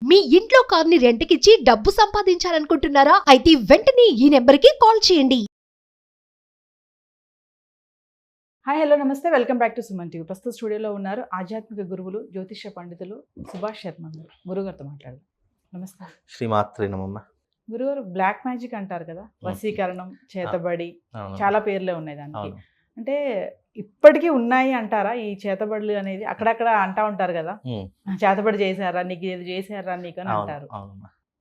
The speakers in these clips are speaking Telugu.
మీ ఇంట్లో కార్ని రెంట్‌కిచ్చి డబ్బు సంపాదించాలనుకుంటున్నారా? అయితే వెంటనే ఈ నెంబర్‌కి కాల్ చేయండి. హాయ్ హలో నమస్తే welcome back to Suman TV. ప్రస్తుత స్టూడియోలో ఉన్నారు ఆధ్యాత్మిక గురువులు జ్యోతిష్య పండితులు సుభాష్ శర్మ గారు. గురుగారితో మాట్లాడదాం. నమస్తే శ్రీమాత్రే నమః. గురుగారు. బ్లాక్ మ్యాజిక్ అంటారు కదా, వశీకరణం, చేతబడి, చాలా పేర్లే ఉన్నాయి దానికి. అంటే ఇప్పటికీ ఉన్నాయి అంటారా ఈ చేతబడులు అనేది? అక్కడక్కడ అంటా ఉంటారు కదా, చేతబడి చేశారా నీకు, ఇది చేశారా నీకు అని అంటారు.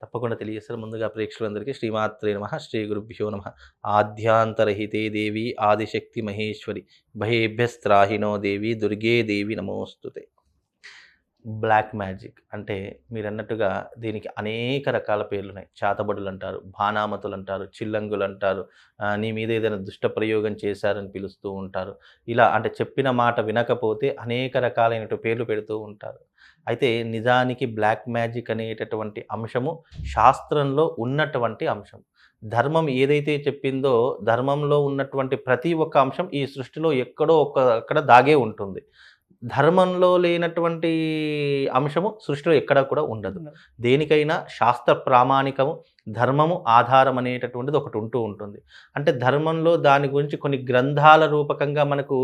తప్పకుండా తెలియజేస్తారు. ముందుగా ప్రేక్షకులందరికీ శ్రీమాత్రే నమః, శ్రీ గురుభ్యో నమః. ఆద్యాంతరహితే దేవి ఆదిశక్తి మహేశ్వరి భయేభ్యస్త్రాహినో దేవి దుర్గే దేవి నమోస్తుతే. బ్లాక్ మ్యాజిక్ అంటే మీరు అన్నట్టుగా దీనికి అనేక రకాల పేర్లు ఉన్నాయి. చేతబడులు అంటారు, బాణామతులు అంటారు, చిల్లంగులు అంటారు, నీ మీద ఏదైనా దుష్ట ప్రయోగం చేశారని పిలుస్తూ ఉంటారు. ఇలా అంటే చెప్పిన మాట వినకపోతే అనేక రకాలైన పేర్లు పెడుతూ ఉంటారు. అయితే నిజానికి బ్లాక్ మ్యాజిక్ అనేటటువంటి అంశము శాస్త్రంలో ఉన్నటువంటి అంశం. ధర్మం ఏదైతే చెప్పిందో ధర్మంలో ఉన్నటువంటి ప్రతి ఒక్క అంశం ఈ సృష్టిలో ఎక్కడో అక్కడ దాగే ఉంటుంది. ధర్మంలో లేనటువంటి అంశము సృష్టిలో ఎక్కడా కూడా ఉండదు. దేనికైనా శాస్త్ర ప్రామాణికము, ధర్మము ఆధారం అనేటటువంటిది ఒకటి ఉంటుంది. అంటే ధర్మంలో దాని గురించి కొన్ని గ్రంథాల రూపకంగా మనకు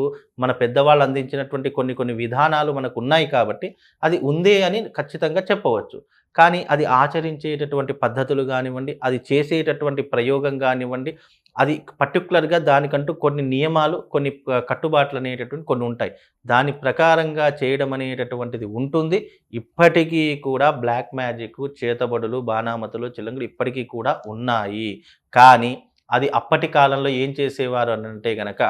మన పెద్దవాళ్ళు అందించినటువంటి కొన్ని విధానాలు మనకు ఉన్నాయి కాబట్టి అది ఉందే అని ఖచ్చితంగా చెప్పవచ్చు. కానీ అది ఆచరించేటటువంటి పద్ధతులు కానివ్వండి, అది చేసేటటువంటి ప్రయోగం కానివ్వండి, అది పర్టికులర్గా దానికంటూ కొన్ని నియమాలు, కొన్ని కట్టుబాట్లు అనేటటువంటి కొన్ని ఉంటాయి. దాని ప్రకారంగా చేయడం అనేటటువంటిది ఉంటుంది. ఇప్పటికీ కూడా బ్లాక్ మ్యాజిక్, చేతబడులు, బాణామతులు, చిల్లంగులు ఇప్పటికీ కూడా ఉన్నాయి. కానీ అది అప్పటి కాలంలో ఏం చేసేవారు అంటే గనక,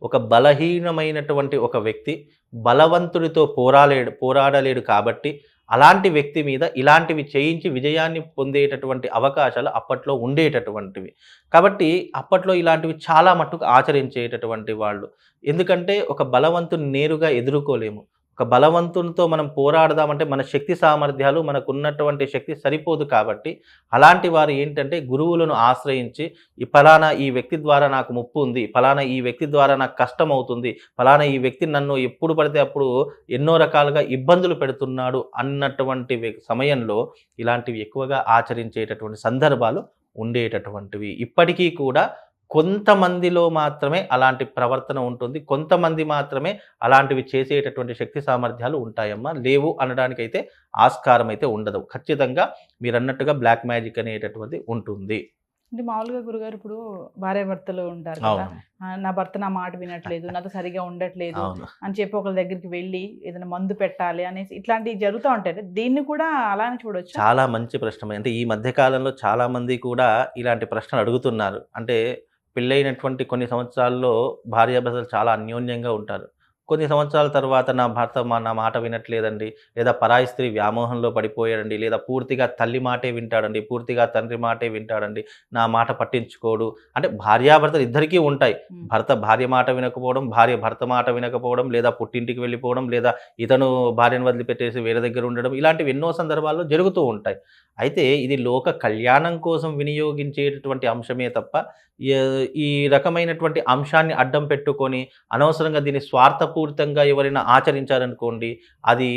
ఒక బలహీనమైనటువంటి ఒక వ్యక్తి బలవంతుడితో పోరాడలేడు కాబట్టి అలాంటి వ్యక్తి మీద ఇలాంటివి చేయించి విజయాన్ని పొందేటటువంటి అవకాశాలు అప్పట్లో ఉండేటటువంటివి. కాబట్టి అప్పట్లో ఇలాంటివి చాలా మట్టుకు ఆచరించేటటువంటి వాళ్ళు. ఎందుకంటే ఒక బలవంతుని నేరుగా ఎదుర్కోలేము. ఒక బలవంతునితో మనం పోరాడదామంటే మన శక్తి సామర్థ్యాలు, మనకున్నటువంటి శక్తి సరిపోదు. కాబట్టి అలాంటి వారు ఏంటంటే గురువులను ఆశ్రయించి, ఈ వ్యక్తి ద్వారా నాకు ముప్పు ఉంది, ఫలానా ఈ వ్యక్తి ద్వారా నాకు కష్టం అవుతుంది, ఫలానా ఈ వ్యక్తి నన్ను ఎప్పుడు పడితే అప్పుడు ఎన్నో రకాలుగా ఇబ్బందులు పెడుతున్నాడు అన్నటువంటి సమయంలో ఇలాంటివి ఎక్కువగా ఆచరించేటటువంటి సందర్భాలు ఉండేటటువంటివి. ఇప్పటికీ కూడా కొంతమందిలో మాత్రమే అలాంటి ప్రవర్తన ఉంటుంది. కొంతమంది మాత్రమే అలాంటివి చేసేటటువంటి శక్తి సామర్థ్యాలు ఉంటాయమ్మా. లేవు అనడానికైతే ఆస్కారం అయితే ఉండదు. ఖచ్చితంగా మీరు అన్నట్టుగా బ్లాక్ మ్యాజిక్ అనేటటువంటిది ఉంటుంది. అంటే మామూలుగా గురుగారు, ఇప్పుడు భార్యాభర్తలు ఉంటారు కదా, నా భర్త నా మాట వినట్లేదు, నాతో సరిగా ఉండట్లేదు అని చెప్పి ఒకరి దగ్గరికి వెళ్ళి ఏదైనా మందు పెట్టాలి అనేసి ఇట్లాంటివి జరుగుతూ ఉంటాయి. దీన్ని కూడా అలానే చూడొచ్చు. చాలా మంచి ప్రశ్న. అంటే ఈ మధ్య కాలంలో చాలా మంది కూడా ఇలాంటి ప్రశ్నలు అడుగుతున్నారు. అంటే పెళ్ళైనటువంటి కొన్ని సంవత్సరాల్లో భార్యాభర్తలు చాలా అన్యోన్యంగా ఉంటారు. కొన్ని సంవత్సరాల తర్వాత నా భర్త నా మాట వినట్లేదండి, లేదా పరాయి స్త్రీ వ్యామోహంలో పడిపోయాడండి, లేదా పూర్తిగా తల్లి మాటే వింటాడండి, పూర్తిగా తండ్రి మాటే వింటాడండి, నా మాట పట్టించుకోడు. అంటే భార్యాభర్తలు ఇద్దరికీ ఉంటాయి. భర్త భార్య మాట వినకపోవడం, భార్య భర్త మాట వినకపోవడం, లేదా పుట్టింటికి వెళ్ళిపోవడం, లేదా ఇతను భార్యను వదిలిపెట్టేసి వేరే దగ్గర ఉండడం, ఇలాంటివి ఎన్నో సందర్భాల్లో జరుగుతూ ఉంటాయి. అయితే ఇది లోక కళ్యాణం కోసం వినియోగించేటటువంటి అంశమే తప్ప ఈ రకమైనటువంటి అంశాన్ని అడ్డం పెట్టుకొని అనవసరంగా దీన్ని స్వార్థపూరితంగా ఎవరైనా ఆచరించారనుకోండి, అది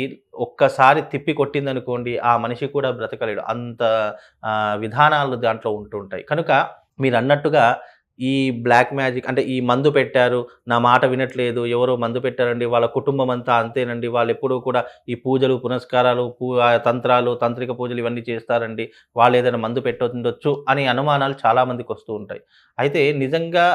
ఒక్కసారి తిప్పి కొట్టిందనుకోండి, ఆ మనిషి కూడా బ్రతకలేడు. అంత విధానాలు దాంట్లో ఉంటుంటాయి. కనుక మీరు అన్నట్టుగా ఈ బ్లాక్ మ్యాజిక్ అంటే ఈ మందు పెట్టారు, నా మాట వినట్లేదు, ఎవరో మందు పెట్టారండి, వాళ్ళ కుటుంబం అంతా అంతేనండి, వాళ్ళు ఎప్పుడూ కూడా ఈ పూజలు పునస్కారాలు, తంత్రాలు, తాంత్రిక పూజలు ఇవన్నీ చేస్తారండి, వాళ్ళు ఏదైనా మందు పెట్టొచ్చు అని అనుమానాలు చాలామందికి వస్తూ ఉంటాయి. అయితే నిజంగా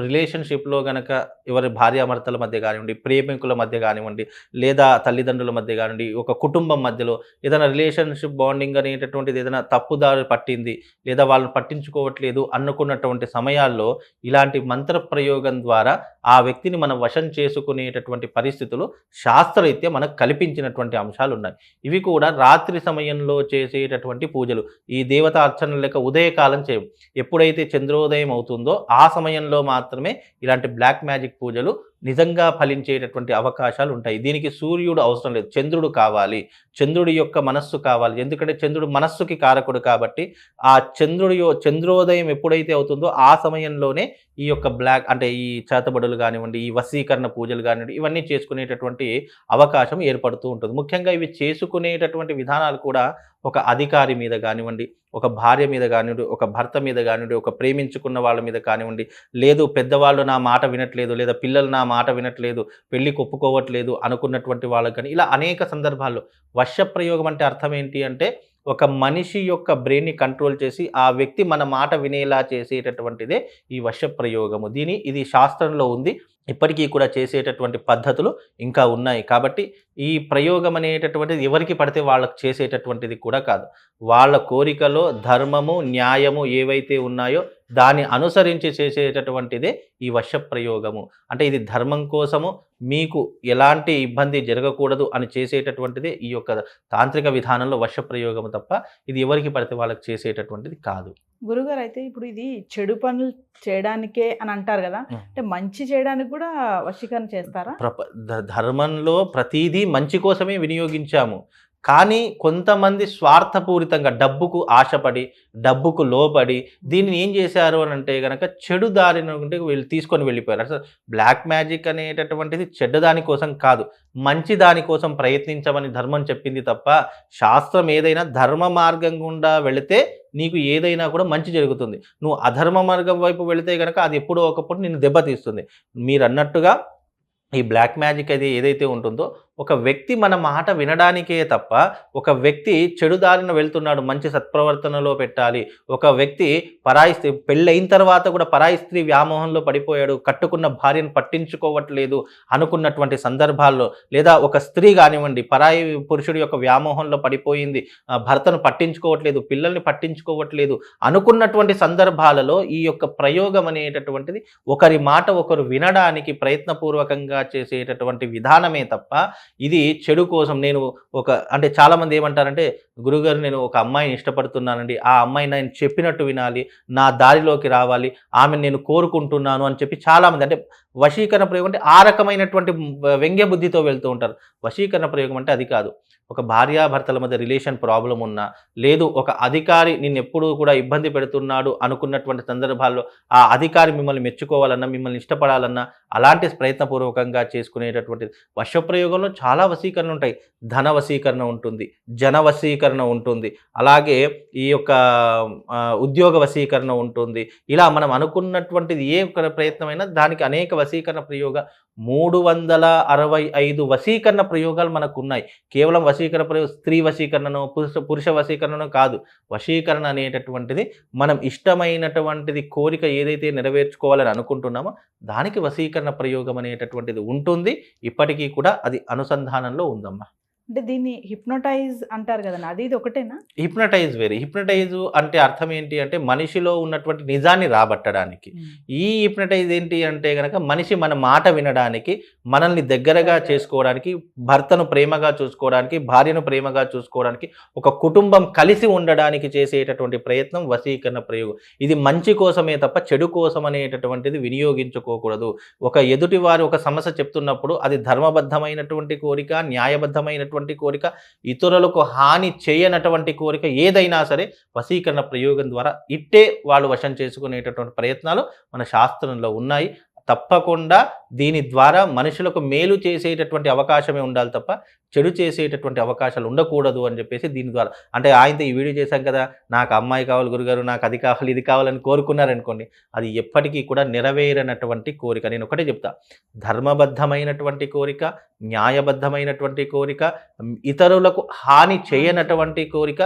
రిలేషన్షిప్లో గనక ఎవరి భార్యాభర్తల మధ్య కానివ్వండి, ప్రేమికుల మధ్య కానివ్వండి, లేదా తల్లిదండ్రుల మధ్య కానివ్వండి, ఒక కుటుంబం మధ్యలో ఏదైనా రిలేషన్షిప్ బాండింగ్ అనేటటువంటిది ఏదైనా తప్పుదారి పట్టింది, లేదా వాళ్ళని పట్టించుకోవట్లేదు అనుకున్నటువంటి సమయాల్లో ఇలాంటి మంత్ర ప్రయోగం ద్వారా ఆ వ్యక్తిని మనం వశం చేసుకునేటటువంటి పరిస్థితులు శాస్త్రరీత్యా మనకు కల్పించినటువంటి అంశాలు ఉన్నాయి. ఇవి కూడా రాత్రి సమయంలో చేసేటటువంటి పూజలు. ఈ దేవత అర్చన లేక ఉదయకాలం ఎప్పుడైతే చంద్రోదయం అవుతుందో ఆ సమయంలో మాత్రమే ఇలాంటి బ్లాక్ మ్యాజిక్ పూజలు నిజంగా ఫలించేటటువంటి అవకాశాలు ఉంటాయి. దీనికి సూర్యుడు అవసరం లేదు, చంద్రుడు కావాలి, చంద్రుడి యొక్క మనస్సు కావాలి. ఎందుకంటే చంద్రుడు మనస్సుకి కారకుడు కాబట్టి ఆ చంద్రోదయం ఎప్పుడైతే అవుతుందో ఆ సమయంలోనే ఈ యొక్క అంటే ఈ చేతబడులు కానివ్వండి, ఈ వశీకరణ పూజలు కానివ్వండి, ఇవన్నీ చేసుకునేటటువంటి అవకాశం ఏర్పడుతూ ఉంటుంది. ముఖ్యంగా ఇవి చేసుకునేటటువంటి విధానాలు కూడా ఒక అధికారి మీద కానివ్వండి, ఒక భార్య మీద కానివ్వండి, ఒక భర్త మీద కానివ్వండి, ఒక ప్రేమించుకున్న వాళ్ళ మీద కానివ్వండి, లేదు పెద్దవాళ్ళు నా మాట వినట్లేదు, లేదా పిల్లలు నా మాట వినట్లేదు, పెళ్ళికి ఒప్పుకోవట్లేదు అనుకున్నటువంటి వాళ్ళకి కానీ ఇలా అనేక సందర్భాల్లో వశప్రయోగం అంటే అర్థం ఏంటి అంటే ఒక మనిషి యొక్క బ్రెయిన్ని కంట్రోల్ చేసి ఆ వ్యక్తి మన మాట వినేలా చేసేటటువంటిదే ఈ వశప్రయోగము. ఇది శాస్త్రంలో ఉంది. ఇప్పటికీ కూడా చేసేటటువంటి పద్ధతులు ఇంకా ఉన్నాయి. కాబట్టి ఈ ప్రయోగం అనేటటువంటిది ఎవరికి పడితే వాళ్ళకు చేసేటటువంటిది కూడా కాదు. వాళ్ళ కోరికలో ధర్మము, న్యాయము ఏవైతే ఉన్నాయో దాన్ని అనుసరించి చేసేటటువంటిదే ఈ వశప్రయోగము. అంటే ఇది ధర్మం కోసము మీకు ఎలాంటి ఇబ్బంది జరగకూడదు అని చేసేటటువంటిదే ఈ యొక్క తాంత్రిక విధానంలో వశప్రయోగము తప్ప ఇది ఎవరికి పడితే వాళ్ళకి చేసేటటువంటిది కాదు. గురుగారు అయితే ఇప్పుడు ఇది చెడు పనులు చేయడానికే అని అంటారు కదా, అంటే మంచి చేయడానికి కూడా వశీకరణ చేస్తారా? ధర్మంలో ప్రతిదీ మంచి కోసమే వినియోగించాము. కానీ కొంతమంది స్వార్థపూరితంగా డబ్బుకు ఆశపడి, డబ్బుకు లోబడి దీన్ని ఏం చేశారు అని అంటే కనుక చెడు దారిని వీళ్ళు తీసుకొని వెళ్ళిపోయారు. అసలు బ్లాక్ మ్యాజిక్ అనేటటువంటిది చెడ్డ దానికోసం కాదు, మంచి దానికోసం ప్రయత్నించమని ధర్మం చెప్పింది తప్ప శాస్త్రం ఏదైనా ధర్మ మార్గం గుండా వెళితే నీకు ఏదైనా కూడా మంచి జరుగుతుంది. నువ్వు అధర్మ మార్గం వైపు వెళితే కనుక అది ఎప్పుడో ఒకప్పుడు నిన్ను దెబ్బతీస్తుంది. మీరు అన్నట్టుగా ఈ బ్లాక్ మ్యాజిక్ అది ఏదైతే ఉంటుందో ఒక వ్యక్తి మన మాట వినడానికే తప్ప ఒక వ్యక్తి చెడు దారిన వెళ్తున్నాడు, మంచి సత్ప్రవర్తనలో పెట్టాలి, ఒక వ్యక్తి పరాయి స్త్రీ పెళ్ళైన తర్వాత కూడా పరాయి స్త్రీ వ్యామోహంలో పడిపోయాడు, కట్టుకున్న భార్యను పట్టించుకోవట్లేదు అనుకున్నటువంటి సందర్భాల్లో, లేదా ఒక స్త్రీ కానివ్వండి పరాయి పురుషుడి యొక్క వ్యామోహంలో పడిపోయింది, భర్తను పట్టించుకోవట్లేదు, పిల్లల్ని పట్టించుకోవట్లేదు అనుకున్నటువంటి సందర్భాలలో ఈ యొక్క ప్రయోగం అనేటటువంటిది ఒకరి మాట ఒకరు వినడానికి ప్రయత్నపూర్వకంగా చేసేటటువంటి విధానమే తప్ప ఇది చెడు కోసం అంటే చాలామంది ఏమంటారంటే గురుగారు నేను ఒక అమ్మాయిని ఇష్టపడుతున్నానండి, ఆ అమ్మాయి నేను చెప్పినట్టు వినాలి, నా దారిలోకి రావాలి, ఆమెను నేను కోరుకుంటున్నాను అని చెప్పి చాలామంది అంటే వశీకరణ ప్రయోగం అంటే ఆ రకమైనటువంటి వ్యంగ్య బుద్ధితో వెళ్తూ ఉంటారు. వశీకరణ ప్రయోగం అంటే అది కాదు. ఒక భార్యాభర్తల మధ్య రిలేషన్ ప్రాబ్లం ఉన్నా, లేదు ఒక అధికారి నిన్ను ఎప్పుడూ కూడా ఇబ్బంది పెడుతున్నాడు అనుకున్నటువంటి సందర్భాల్లో ఆ అధికారి మిమ్మల్ని మెచ్చుకోవాలన్నా, మిమ్మల్ని ఇష్టపడాలన్నా అలాంటి ప్రయత్నపూర్వకంగా చేసుకునేటటువంటిది. వశప్రయోగంలో చాలా వశీకరణ ఉంటాయి. ధన వశీకరణ ఉంటుంది, జన వశీకరణ ఉంటుంది, అలాగే ఈ యొక్క ఉద్యోగ వశీకరణ ఉంటుంది. ఇలా మనం అనుకున్నటువంటిది ఏ ప్రయత్నమైనా దానికి అనేక వశీకరణ ప్రయోగ 365 వశీకరణ ప్రయోగాలు మనకు ఉన్నాయి. కేవలం వశీకరణ ప్రయోగం స్త్రీ వశీకరణను పురుష వశీకరణను కాదు. వశీకరణ అనేటటువంటిది మనం ఇష్టమైనటువంటిది కోరిక ఏదైతే నెరవేర్చుకోవాలని అనుకుంటున్నామో దానికి వశీకరణ ప్రయోగం అనేటటువంటిది ఉంటుంది. ఇప్పటికీ కూడా అది అనుసంధానంలో ఉందమ్మా. అంటే దీన్ని హిప్నోటైజ్ అంటారు కదండి, అది ఇది ఒకటేనా? హిప్నటైజ్ వేరే. హిప్నటైజ్ అంటే అర్థం ఏంటి అంటే మనిషిలో ఉన్నటువంటి నిజాన్ని రాబట్టడానికి. ఈ హిప్నటైజ్ ఏంటి అంటే కనుక మనిషి మన మాట వినడానికి, మనల్ని దగ్గరగా చేసుకోవడానికి, భర్తను ప్రేమగా చూసుకోవడానికి, భార్యను ప్రేమగా చూసుకోవడానికి, ఒక కుటుంబం కలిసి ఉండడానికి చేసేటటువంటి ప్రయత్నం వశీకరణ ప్రయోగం. ఇది మంచి కోసమే తప్ప చెడు కోసం అనేటటువంటిది వినియోగించుకోకూడదు. ఒక ఎదుటి వారు ఒక సమస్య చెప్తున్నప్పుడు అది ధర్మబద్ధమైనటువంటి కోరిక, న్యాయబద్ధమైనటువంటి కోరిక, ఇతరులకు హాని చేయనటువంటి కోరిక ఏదైనా సరే వశీకరణ ప్రయోగం ద్వారా ఇట్టే వాళ్ళు వశం చేసుకునేటటువంటి ప్రయత్నాలు మన శాస్త్రంలో ఉన్నాయి. తప్పకుండా దీని ద్వారా మనుషులకు మేలు చేసేటటువంటి అవకాశమే ఉండాలి తప్ప చెడు చేసేటటువంటి అవకాశాలు ఉండకూడదు అని చెప్పేసి దీని ద్వారా అంటే ఆయనతో ఈ వీడియో చేశాం కదా, నాకు అమ్మాయి కావాలి గురుగారు, నాకు అది కావాలి ఇది కావాలని కోరుకున్నారనుకోండి, అది ఎప్పటికీ కూడా నెరవేరనటువంటి కోరిక. నేను ఒకటే చెప్తా, ధర్మబద్ధమైనటువంటి కోరిక, న్యాయబద్ధమైనటువంటి కోరిక, ఇతరులకు హాని చేయనటువంటి కోరిక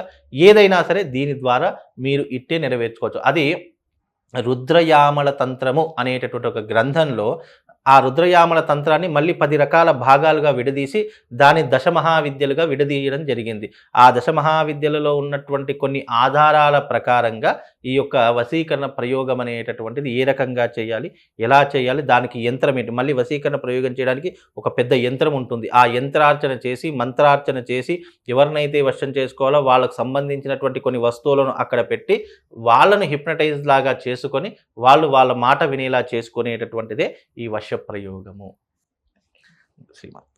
ఏదైనా సరే దీని ద్వారా మీరు ఇట్టే నెరవేర్చుకోవచ్చు. అది రుద్రయామల తంత్రము అనేటటువంటి ఒక గ్రంథంలో ఆ రుద్రయామల తంత్రాన్ని మళ్ళీ 10 రకాల భాగాలుగా విడదీసి దాని దశమహావిద్యలుగా విడదీయడం జరిగింది. ఆ దశమహావిద్యలలో ఉన్నటువంటి కొన్ని ఆధారాల ప్రకారంగా ఈ యొక్క వశీకరణ ప్రయోగం అనేటటువంటిది ఏ రకంగా చేయాలి, ఎలా చేయాలి, దానికి యంత్రం ఏంటి, మళ్ళీ వశీకరణ ప్రయోగం చేయడానికి ఒక పెద్ద యంత్రం ఉంటుంది. ఆ యంత్రార్చన చేసి మంత్రార్చన చేసి ఎవరినైతే వశం చేసుకోవాలో వాళ్ళకు సంబంధించినటువంటి కొన్ని వస్తువులను అక్కడ పెట్టి వాళ్ళను హిప్నటైజ్ లాగా చేసుకొని వాళ్ళ మాట వినేలా చేసుకునేటటువంటిదే ఈ వశ ప్రయోగము. శ్రీమాత్